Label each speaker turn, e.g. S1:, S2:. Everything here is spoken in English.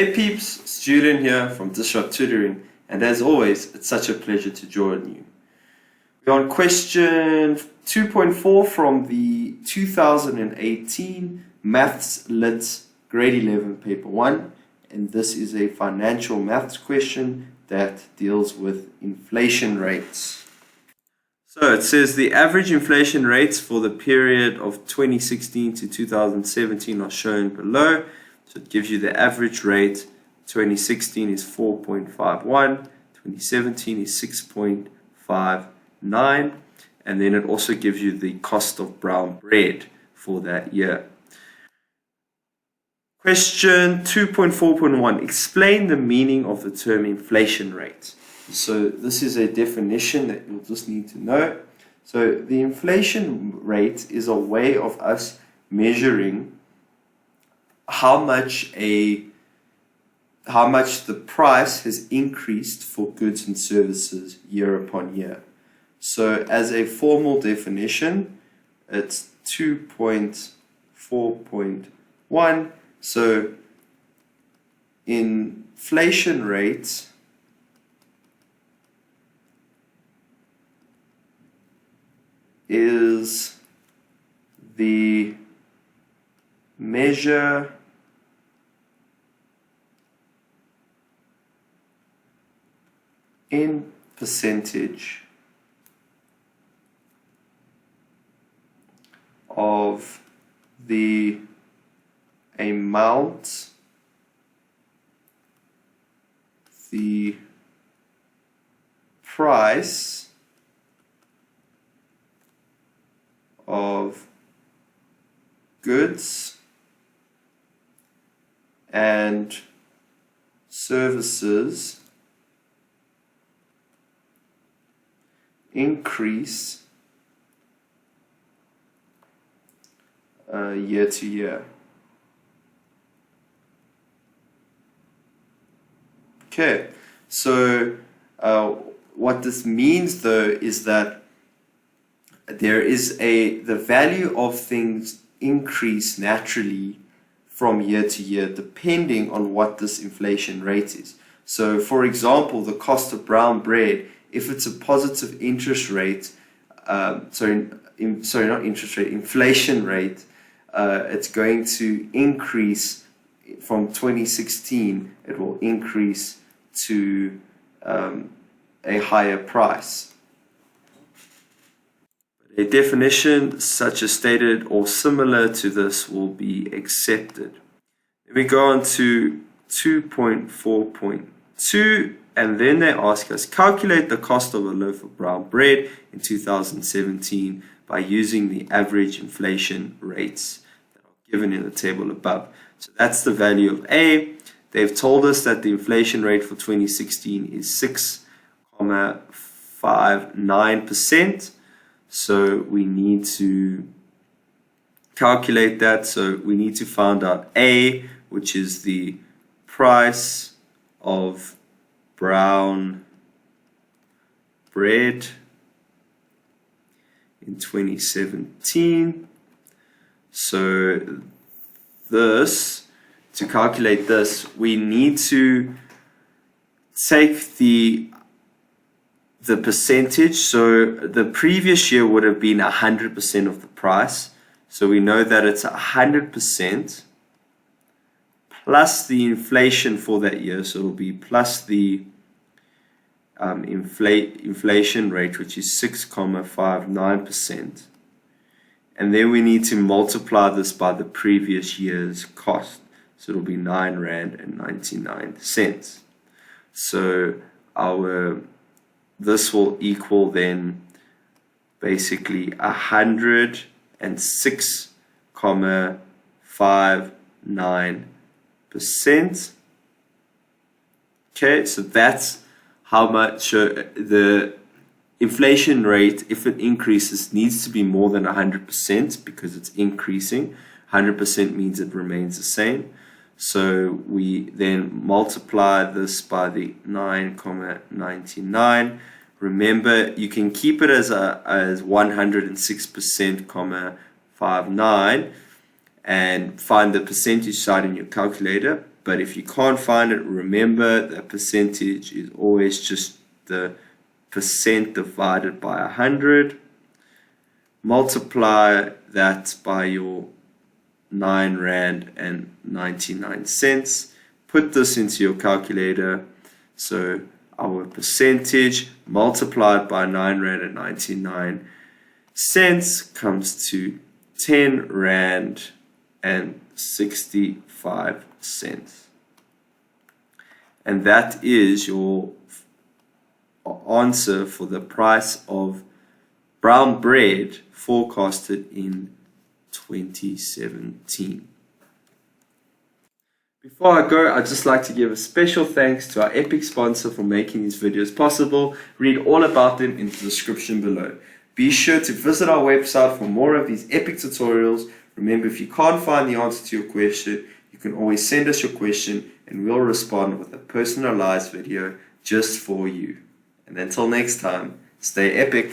S1: Hey peeps, it's Julian here from Tutoring, and as always, it's such a pleasure to join you. We're on question 2.4 from the 2018 Maths Lit Grade 11 Paper 1, and this is a financial maths question that deals with inflation rates. So it says the average inflation rates for the period of 2016 to 2017 are shown below. So it gives you the average rate. 2016 is 4.51, 2017 is 6.59, and then it also gives you the cost of brown bread for that year. Question 2.4.1, explain the meaning of the term inflation rate. So this is a definition that you'll just need to know. So the inflation rate is a way of us measuring how much the price has increased for goods and services year upon year. So as a formal definition, it's 2.4.1. So inflation rate is the measure in percentage of the amount the price of goods and services increase year to year. Okay, so what this means though is that there is the value of things increase naturally from year to year depending on what this inflation rate is. So for example, the cost of brown bread, if it's a positive interest rate, inflation rate, it's going to increase from 2016, it will increase to a higher price. A definition such as stated or similar to this will be accepted. Then we go on to 2.4.2, and then they ask us, calculate the cost of a loaf of brown bread in 2017 by using the average inflation rates that are given in the table above. So that's the value of A. They've told us that the inflation rate for 2016 is 6.59%. So we need to calculate that. So we need to find out A, which is the price of brown bread in 2017. So to calculate this, we need to take the percentage. So the previous year would have been 100% of the price. So we know that it's 100% plus the inflation for that year. So it'll be plus the inflation rate, which is 6.59%. And then we need to multiply this by the previous year's cost. So it'll be R9.99. So this will equal then basically 106.59%. Okay, so that's how much the inflation rate, if it increases, needs to be more than 100% because it's increasing. 100% means it remains the same. So we then multiply this by the 9.99. Remember, you can keep it as 106.59 and find the percentage side in your calculator. but if you can't find it, remember that percentage is always just the percent divided by 100. Multiply that by your R9.99. Put this into your calculator. So our percentage multiplied by R9.99 comes to R10.65. And that is your answer for the price of brown bread forecasted in 2017. Before I go, I'd just like to give a special thanks to our epic sponsor for making these videos possible. Read all about them in the description below. Be sure to visit our website for more of these epic tutorials. Remember, if you can't find the answer to your question, you can always send us your question and we'll respond with a personalized video just for you. And until next time, stay epic.